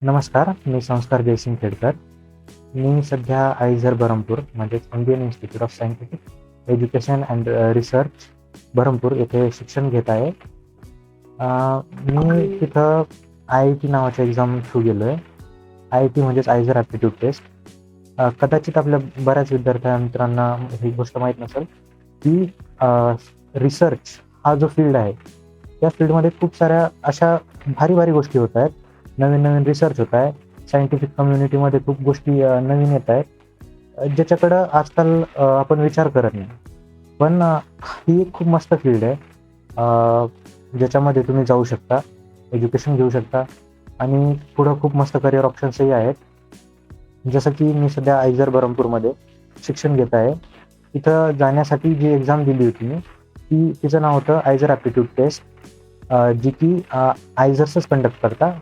नमस्कार, मी संस्कार जयसिंग खेडकर. मी सध्या आयझर बरहमपूर म्हणजेच Indian Institute of Scientific Education and Research Berhampur येथे शिक्षण घेत आहे. मी तिथं IIT नावाच्या एक्झाम थ्रू गेलो आहे. IIT म्हणजेच आयझर ॲप्टिट्यूड टेस्ट. कदाचित आपल्या बऱ्याच मित्रांना ही गोष्ट माहीत नसेल की रिसर्च हा जो फील्ड आहे, त्या फील्डमध्ये खूप साऱ्या अशा भारी भारी गोष्टी होत आहेत. नवीन नवीन रिसर्च होत आहे. सायंटिफिक कम्युनिटीमध्ये खूप गोष्टी नवीन येत आहेत, ज्याच्याकडं आजकाल आपण विचार करत नाही. पण ही एक खूप मस्त फील्ड आहे, ज्याच्यामध्ये तुम्ही जाऊ शकता, एज्युकेशन घेऊ शकता आणि पुढं खूप मस्त करिअर ऑप्शन्सही आहेत. जसं की मी सध्या आयझर बरहमपूरमध्ये शिक्षण घेत आहे. इथं जाण्यासाठी जी एक्झाम दिली होती मी, तिचं नाव होतं आयझर ॲप्टिट्यूड टेस्ट, जी की आयझर्सच कंडक्ट करता.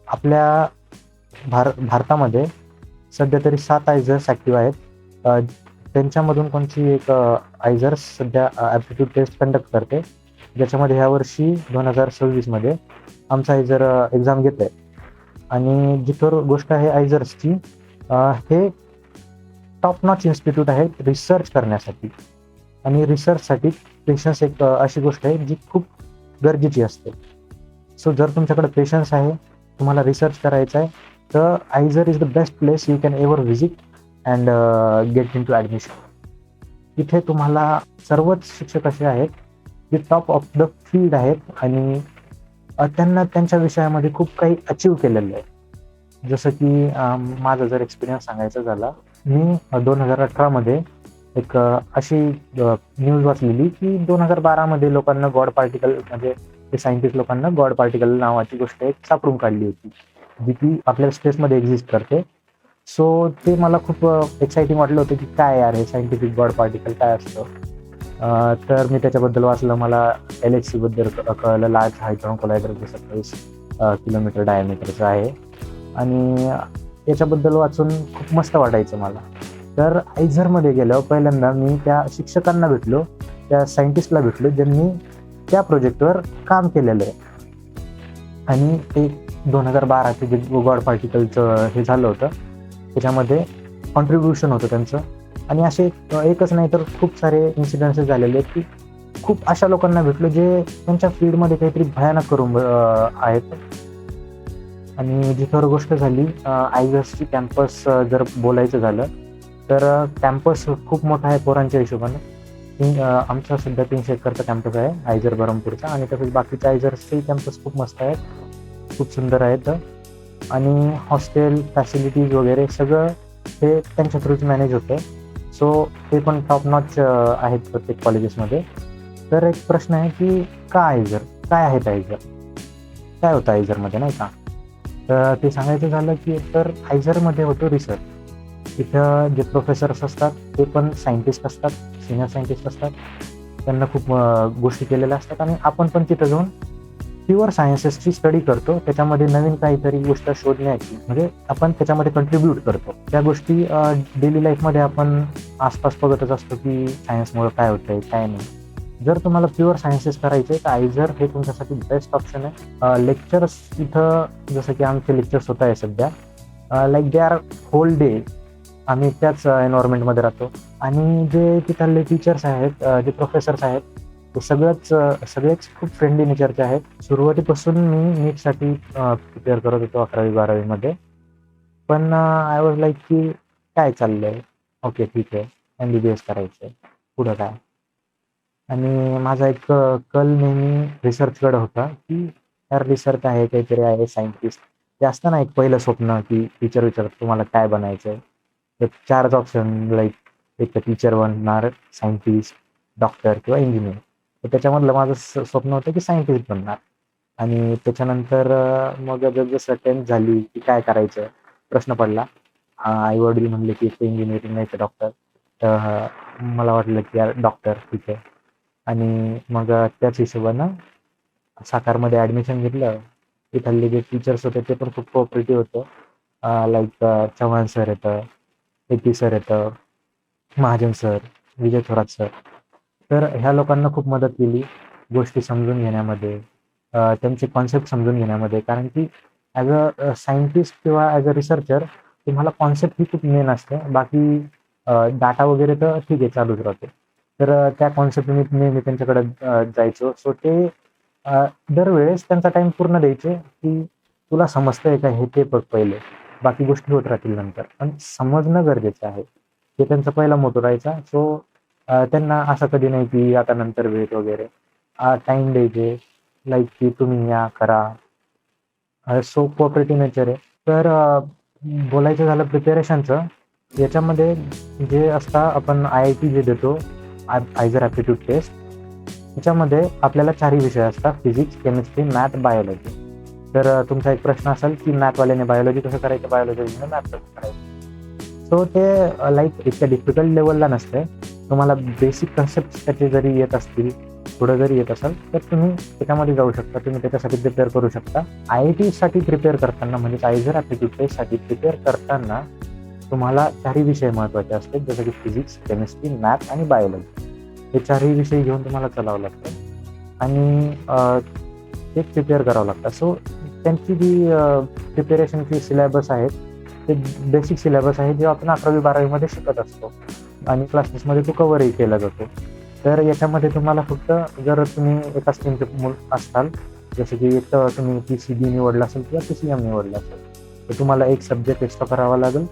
आपल्या भारतामध्ये सध्या तरी 7 आयझर्स ॲक्टिव्ह आहेत. त्यांच्यामधून कोणची एक आयझर्स सध्या ॲप्टिट्यूड टेस्ट कंडक्ट करते, ज्याच्यामध्ये ह्यावर्षी 2026मध्ये आमचा आयझर एक्झाम घेत आहे. आणि जिथं गोष्ट आहे आयझर्सची, हे टॉप नॉच इन्स्टिट्यूट आहे रिसर्च करण्यासाठी. आणि रिसर्चसाठी पेशन्स एक अशी गोष्ट आहे जी खूप गरजेची असते. सो जर तुमच्याकडे पेशन्स आहे, तुम्हाला रिसर्च करायचा आहे, तर IISER is the best place you can ever visit and get into admission. इथे तुम्हाला सर्वच शिक्षक असे आहेत जे टॉप ऑफ द फील्ड आहेत आणि त्यांना त्यांच्या विषयामध्ये खूप काही अचीव केलेलं आहे. जसं की माझा जर एक्सपिरियन्स सांगायचा झाला, मी 2018मध्ये एक अशी न्यूज वाचलेली की 2012मध्ये लोकांना गॉड पार्टिकल, म्हणजे ते सायंटिस्ट लोकांना गॉड पार्टिकल नावाची गोष्ट एक सापडून काढली होती, जी की आपल्या स्पेसमध्ये एक्झिस्ट करते. सो ते मला खूप एक्साइटिंग वाटलं होतं की काय यार, हे सायंटिफिक गॉड पार्टिकल काय असतं. तर मी त्याच्याबद्दल वाचलं. मला LHC बद्दल कळलं. लार्ज हायड्रोजन कोलायडर, जे 27 किलोमीटर डायमीटरचं आहे. आणि याच्याबद्दल वाचून खूप मस्त वाटायचं मला. तर आयझरमध्ये गेल्यावर पहिल्यांदा मी त्या शिक्षकांना भेटलो, त्या सायंटिस्टला भेटलो ज्यांनी त्या प्रोजेक्टवर काम केलेलं आहे. आणि ते 2012चे जे गॉड पार्टिकलचं हे झालं होतं, त्याच्यामध्ये कॉन्ट्रीब्युशन होतं त्यांचं. आणि असे एकच नाही तर खूप सारे इन्सिडेंट्स झालेले आहेत की खूप अशा लोकांना भेटलो जे त्यांच्या फील्डमध्ये काहीतरी भयानक करून आहेत. आणि जी खरं गोष्ट झाली, आयझर्सची कॅम्पस जर बोलायचं झालं तर कॅम्पस खूप मोठा आहे पोरांच्या हिशोबानं. आमचा सध्या 300 एकरचा कॅम्पस आहे आयझर बरहमपूरचा. आणि तसंच बाकीच्या आयझर्सचे कॅम्पस खूप मस्त आहेत, खूप सुंदर आहेत. आणि हॉस्टेल फॅसिलिटीज वगैरे सगळं हे त्यांच्या थ्रूच मॅनेज होतं. सो ते पण टॉप नॉच आहेत प्रत्येक कॉलेजेसमध्ये. तर एक प्रश्न आहे की का आयझर, काय आहेत आयझर, काय होतं आयझरमध्ये, नाही का? तर ते सांगायचं झालं की तर आयझरमध्ये होतो रिसर्च. इथं जे प्रोफेसर्स असतात ते पण सायंटिस्ट असतात, सिनियर सायंटिस्ट असतात. त्यांना खूप गोष्टी केलेल्या असतात. आणि आपण पण तिथं जाऊन प्युअर सायन्सेसची स्टडी करतो. त्याच्यामध्ये नवीन काहीतरी गोष्ट शोधण्याची, म्हणजे आपण त्याच्यामध्ये कंट्रीब्यूट करतो. त्या गोष्टी डेली लाईफमध्ये आपण आसपास बघतच असतो की सायन्समुळे काय होतंय, काय नाही. जर तुम्हाला प्युअर सायन्सेस करायचे तर आयझर हे तुमच्यासाठी बेस्ट ऑप्शन आहे. लेक्चर्स इथं, जसं की आमचे लेक्चर्स होत आहे सध्या, like they are whole day. आम्ही त्याच एन्व्हायरमेंटमध्ये राहतो. आणि जे तिथले टीचर्स आहेत, जे प्रोफेसर्स आहेत, ते सगळेच खूप फ्रेंडली नेचरचे आहेत. सुरुवातीपासून मी नीटसाठी प्रिपेअर करत होतो 11वी-12वीमध्ये. पण आय वॉज लाईक की काय चाललंय, ओके ठीक आहे, MBBS करायचं आहे, पुढं काय. आणि माझा एक कल नेहमी रिसर्चकडे होता की यार रिसर्च आहे, काहीतरी आहे, सायंटिस्ट. ते असतं ना एक पहिलं स्वप्न की टीचर विचारत तुम्हाला काय बनायचं आहे, तर 4च ऑप्शन, लाईक एक तर टीचर बनणार, सायंटिस्ट, डॉक्टर किंवा इंजिनियर. तर त्याच्यामधलं माझं स्वप्न होतं की सायंटिस्ट बनणार. आणि त्याच्यानंतर मग जसं 10th झाली की काय करायचं प्रश्न पडला. आई वडील म्हणले की ते इंजिनिअरिंग नाही तर डॉक्टर. तर मला वाटलं की यार डॉक्टर ठीक आहे. आणि मग त्याच हिशोबानं सातारमध्ये ॲडमिशन घेतलं. इथले जे टीचर्स होते ते पण खूप कोऑपरेटिव्ह होतं. लाईक चव्हाण सर येतं, AP सर येतं, महाजन सर, विजय थोरात सर. तर ह्या लोकांना खूप मदत केली गोष्टी समजून घेण्यामध्ये, त्यांचे कॉन्सेप्ट समजून घेण्यामध्ये. कारण की ॲज अ सायंटिस्ट किंवा ॲज अ रिसर्चर तुम्हाला कॉन्सेप्ट ही खूप मेन असते. बाकी डाटा वगैरे तर ठीक आहे चालूच राहते. तर त्या कॉन्सेप्ट मी नेहमी त्यांच्याकडे जायचो. सो ते दरवेळेस त्यांचा टाईम पूर्ण द्यायचे, की तुला समजतंय का हे ते बघ पहिले. बाकी गोष्टी होत राहतील नंतर. पण समजणं गरजेचं आहे. हे त्यांचा पहिला मोटो राहायचा. सो त्यांना असं कधी नाही, की आता नंतर भेट वगैरे. टाईम द्यायचे. लाईक की तुम्ही या, करा. सो कोऑपरेटिव्ह नेचर आहे. तर बोलायचं झालं प्रिपरेशनचं, याच्यामध्ये जे असतं आपण IIT जे देतो, आयझर ॲप्टिट्यूड टेस्ट, त्याच्यामध्ये आपल्याला 4ही विषय असतात: फिजिक्स, केमिस्ट्री, मॅथ, बायोलॉजी. तर तुमचा एक प्रश्न असेल, की मॅथवाल्याने बायोलॉजी कसं करायचं, बायोलॉजीने मॅथ कसं करायचं? सो ते लाईक इतक्या डिफिकल्ट लेवलला नसते. तुम्हाला बेसिक कन्सेप्ट त्याचे जरी येत असतील, थोडं जरी येत असेल, तर तुम्ही त्याच्यामध्ये जाऊ शकता. तुम्ही त्याच्यासाठी प्रिपेअर करू शकता. IITसाठी प्रिपेअर करताना म्हणजे आयझर ॲप्टिट्यूड टेस्टसाठी प्रिपेअर करताना तुम्हाला 4ही विषय महत्त्वाचे असतात, जसं की फिजिक्स, केमिस्ट्री, मॅथ आणि बायोलॉजी. हे 4ही विषय घेऊन तुम्हाला चालावं लागतं आणि ते प्रिपेअर करावं लागतं. सो त्यांची जी प्रिपेरेशनची सिलेबस आहेत, ते बेसिक सिलेबस आहे, जे आपण 11वी-12वीमध्ये शिकत असतो आणि क्लासेसमध्ये तो कव्हरही केला जातो. तर याच्यामध्ये तुम्हाला फक्त जर तुम्ही एका स्ट्रीमचे असाल, जसं की एक तर तुम्ही PCB निवडला असेल किंवा PCM निवडला असेल, तर तुम्हाला एक सब्जेक्ट एक्स्ट्रा करावा लागेल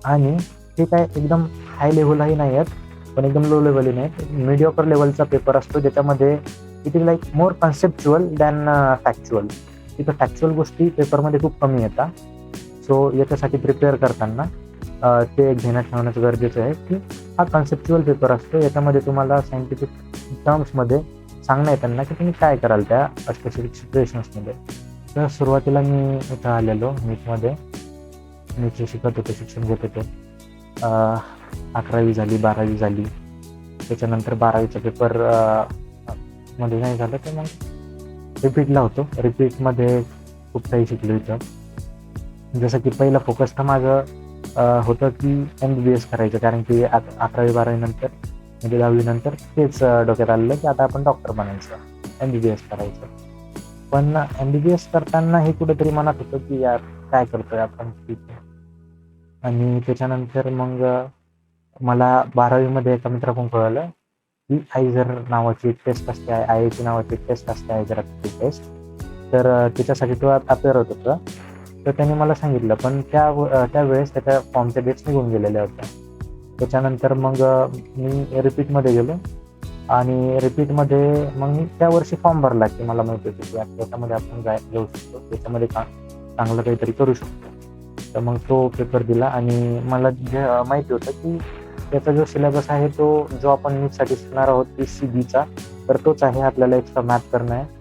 आणि ते काय एकदम हाय लेव्हलही नाही आहेत, पण एकदम लो लेव्हलही नाहीत. मीडिओकर लेव्हलचा पेपर असतो, ज्याच्यामध्ये it is like more conceptual than factual. तिथं फॅक्च्युअल गोष्टी पेपरमध्ये खूप कमी येतात. सो याच्यासाठी प्रिपेअर करताना ते एक ध्यानात ठेवण्याचं गरजेचं आहे, की हा कन्सेप्च्युअल पेपर असतो. याच्यामध्ये तुम्हाला सायंटिफिक टर्म्समध्ये सांगणं आहे त्यांना, की तुम्ही काय कराल त्या स्पेसिफिक सिच्युएशन्समध्ये. तर सुरुवातीला मी इथं आलेलो नीटमध्ये. नीटचे शिकत होतो, शिक्षण घेत होतो. 11वी झाली, 12वी झाली. त्याच्यानंतर 12वीचा पेपर मध्ये नाही झालं, तर मग रिपीटला होतो. रिपीटमध्ये खूप काही शिकलो इथं. जसं की पहिलं फोकस तर माझं होतं की MBBS करायचं, कारण की 11वी-12वी नंतर म्हणजे 10वी नंतर तेच डोक्यात आलेलं, की आता आपण डॉक्टर बनायचं, MBBS करायचं. पण MBBS करताना हे कुठेतरी मनात होतं, की यार काय करतोय आपण, ठीक आहे. आणि त्याच्यानंतर मग मला 12वीमध्ये एका मित्राकडून कळलं, की आयझर नावाची एक टेस्ट असते, IIT नावाची एक टेस्ट असते, आयझर ॲप्टिट्यूड टेस्ट. तर त्याच्यासाठी तो अपेअर होत होता. तर त्याने मला सांगितलं, पण त्यावेळेस त्याच्या फॉर्मच्या डेट्स निघून गेलेल्या होत्या. त्याच्यानंतर मग मी रिपीटमध्ये गेलो आणि रिपीटमध्ये मग मी त्या वर्षी फॉर्म भरला, की मला माहिती होतं की त्याच्यामध्ये आपण जाऊ शकतो, त्याच्यामध्ये चांगलं काहीतरी करू शकतो. तर मग तो पेपर दिला आणि मला जे माहिती होतं, की त्याचा जो सिलेबस आहे, तो जो आपण नीटसाठी शिकणार आहोत PCBचा, तर तोच आहे. आपल्याला एक्स्ट्रा मॅथ करणं आहे.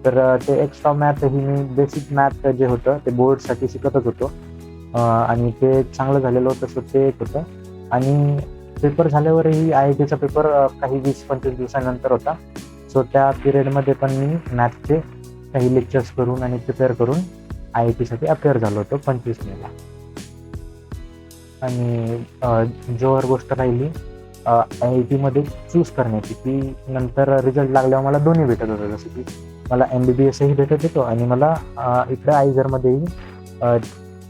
तर ते एक्स्ट्रा मॅथ ही मी बेसिक मॅथ जे होतं ते बोर्डसाठी शिकतच होतो आणि ते चांगलं झालेलं होतं. सो ते एक होतं आणि पेपर झाल्यावरही IITचा पेपर काही 20-25 दिवसानंतर होता. सो त्या पिरियडमध्ये पण मी मॅथचे काही लेक्चर्स करून आणि प्रिपेअर करून IITसाठी अपेअर झालो होतो 25 मेला. आणि जोवर गोष्ट राहिली IITमध्ये चूज करण्याची, की नंतर रिझल्ट लागल्यावर मला दोन्ही भेटत होतं. जसं की मला MBBSही भेटत होतं आणि मला इकडे आयझरमध्येही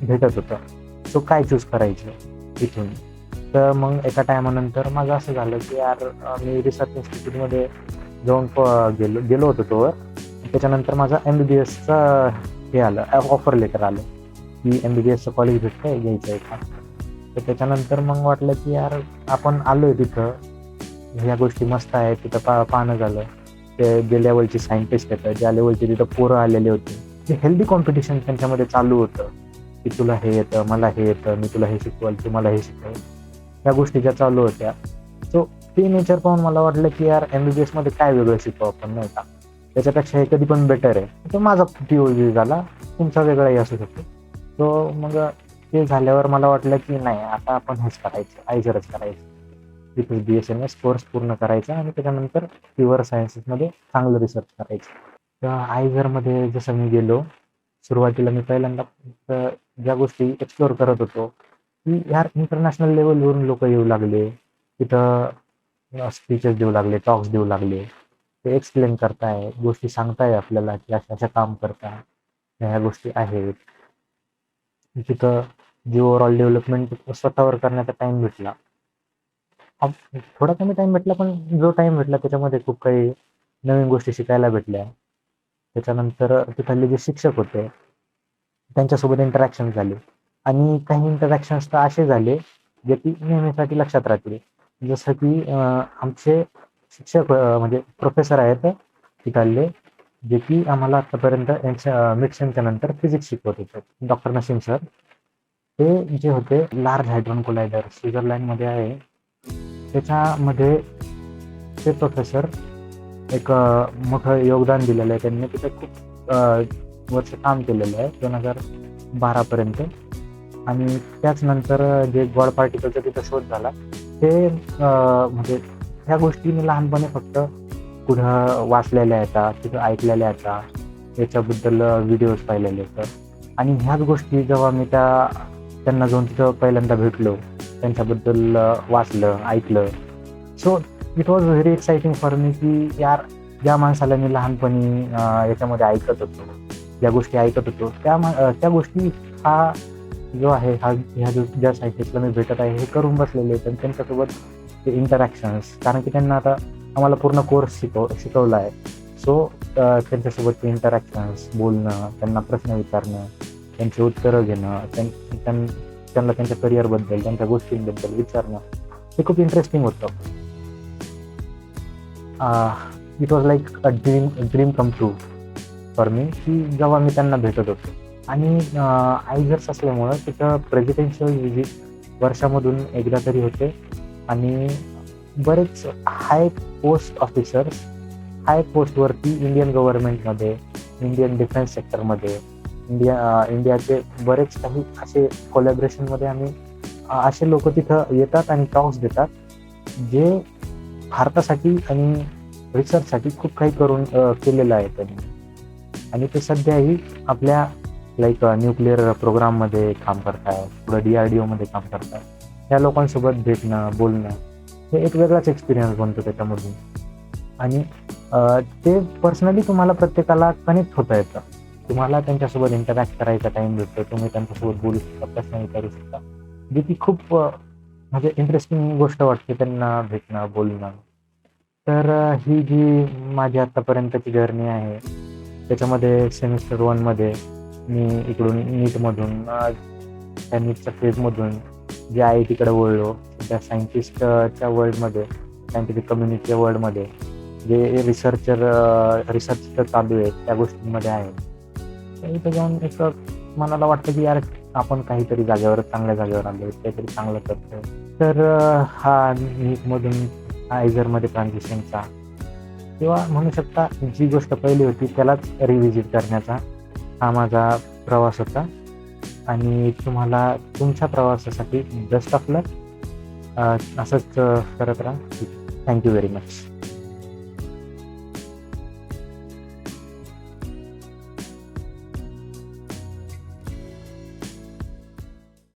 भेटत होतं. सो काय चूज करायचं इथून. तर मग एका टायमानंतर माझं असं झालं, की यार मी रिसर्च इन्स्टिट्यूटमध्ये जाऊन गेलो होतो तोवर. त्याच्यानंतर माझा MBBSचा हे आलं, ऑफर लेटर आलं, की MBBSचं कॉलेज भेटतंय, घ्यायचं आहे का. तर त्याच्यानंतर मग वाटलं, की यार आपण आलोय तिथं, ह्या गोष्टी मस्त आहेत, तिथं पाहणं झालं. ते जे लेवलची सायंटिस्ट येतात, ज्या लेवलचे तिथं पोरं आलेले होते, ते हेल्दी कॉम्पिटिशन त्यांच्यामध्ये चालू होतं, की तुला हे येतं, मला हे येतं, मी तुला हे शिकवाल, तू मला हे शिकवेल. ह्या गोष्टी ज्या चालू होत्या. सो ते नेचर पाहून मला वाटलं, की यार MBBSमध्ये काय वेगळं शिकू आपण, नाही का. त्याच्यापेक्षा हे कधी पण बेटर आहे. तो माझा POV झाला, तुमचा वेगळाही असू शकतो. सो मग ते झाल्यावर मला वाटलं, की नाही आता आपण हेच करायचं, आयझरच करायचं. तिथेच BSMS कोर्स पूर्ण करायचा आणि त्याच्यानंतर प्युअर सायन्सेसमध्ये चांगलं रिसर्च करायचं. तर आयझरमध्ये जसं मी गेलो, सुरुवातीला मी पहिल्यांदा ज्या गोष्टी एक्सप्लोअर करत होतो, की यार इंटरनॅशनल लेवलवरून लोक येऊ लागले. तिथं स्पीचेस देऊ लागले, टॉक्स देऊ लागले. ते एक्सप्लेन करताय, गोष्टी सांगताय आपल्याला, की अशा अशा काम करता. ह्या गोष्टी आहेत. तिथं जी ओव्हरऑल डेव्हलपमेंट स्वतःवर करण्याचा टाइम भेटला. थोडा कमी टाइम भेटला, पण जो टाइम भेटला त्याच्यामध्ये खूप काही नवीन गोष्टी शिकायला भेटल्या. त्याच्यानंतर तिथले जे शिक्षक होते त्यांच्यासोबत इंटरॅक्शन झाले, आणि काही इंटरॅक्शन्स तर असे झाले जे की नेहमीसाठी लक्षात राहतील. जसं की आमचे शिक्षक म्हणजे प्रोफेसर आहेत तिथले, जे की आम्हाला आतापर्यंत मिड सेमच्या नंतर फिजिक्स शिकवत होते, डॉक्टर नसीम सर. ते जे होते लार्ज हायड्रॉन कोलायडर स्वित्झर्लंडमध्ये आहे, त्याच्यामध्ये ते प्रोफेसर एक मोठं योगदान दिलेलं आहे. त्यांनी तिथे खूप वर्ष काम केलेलं आहे 2012 पर्यंत. आणि त्याचनंतर जे गॉड पार्टिकलचा तिथं शोध झाला, ते म्हणजे ह्या गोष्टी मी लहानपणी फक्त कुठं वाचलेल्या आहेत, तिथं ऐकलेल्या आहेत, याच्याबद्दल व्हिडिओज पाहिलेले आहेत. आणि ह्याच गोष्टी जेव्हा मी त्यांना जाऊन तिथं पहिल्यांदा भेटलो, त्यांच्याबद्दल वाचलं, ऐकलं, so it was very exciting for me की यार, ज्या माणसाला मी लहानपणी याच्यामध्ये ऐकत होतो, ज्या गोष्टी ऐकत होतो, त्या गोष्टी हा जो आहे ह्या ज्या सायंटिस्टला मी भेटत आहे, हे करून बसलेले आहेत. आणि त्यांच्यासोबत ते इंटरॅक्शन्स, कारण की त्यांना आता आम्हाला पूर्ण कोर्स शिकवला आहे. सो त्यांच्यासोबत ते इंटरॅक्शन्स, बोलणं, त्यांना प्रश्न विचारणं, त्यांची उत्तरं घेणं, त्यांना त्यांच्या करिअरबद्दल, त्यांच्या गोष्टींबद्दल विचारणं, हे खूप इंटरेस्टिंग होतं. It was like a dream come true for me, की जेव्हा मी त्यांना भेटत होतो. आणि आयझर्स असल्यामुळं तिथं प्रेसिडेन्शियल विजिट वर्षामधून एकदा तरी होते. आणि बरेच हाय पोस्ट ऑफिसर्स, हाय पोस्टवरती इंडियन गव्हर्नमेंटमध्ये, इंडियन डिफेन्स सेक्टरमध्ये, इंडियाचे बरेच काही असे कोलॅबरेशनमध्ये आम्ही असे लोक तिथं येतात आणि टॉक्स देतात, जे भारतासाठी आणि रिसर्चसाठी खूप काही केलेलं आहे त्यांनी. आणि ते सध्याही आपल्या लाईक न्यूक्लिअर प्रोग्राममध्ये काम करतात, पुढं DRDOमध्ये काम करतात. त्या लोकांसोबत भेटणं, बोलणं, हे एक वेगळाच एक्सपिरियन्स बनतो त्याच्यामधून. आणि ते पर्सनली तुम्हाला प्रत्येकाला कनेक्ट होता येतं, तुम्हाला त्यांच्यासोबत इंटरॅक्ट करायचा टाइम भेटतो, तुम्ही त्यांच्यासोबत बोलू शकता, प्रश्न विचारू शकता, जी ती खूप म्हणजे इंटरेस्टिंग गोष्ट वाटते त्यांना भेटणं, बोलणं. तर ही जी माझी आत्तापर्यंतची जर्नी आहे, त्याच्यामध्ये सेमिस्टर 1मध्ये मी इकडून नीटमधून, त्या नीटच्या फेजमधून जे IITकडे वळलो, त्या सायंटिस्टच्या वर्ल्डमध्ये, सायंटिफिक कम्युनिटीच्या वर्ल्डमध्ये जे रिसर्च चालू आहे त्या गोष्टींमध्ये आहे. तर इथं जाऊन एक मनाला वाटतं की यार, आपण काहीतरी चांगल्या जागेवर आलो, काहीतरी चांगलं करतोय. तर हा नीटमधून आयझरमध्ये ट्रान्झिशनचा, किंवा म्हणू शकता जी गोष्ट पहिली होती त्यालाच रिव्हिजिट करण्याचा हा माझा प्रवास होता. आणि तुम्हाला तुमच्या प्रवासासाठी बेस्ट ऑफ लक. असंच करत राहा. Thank you very much.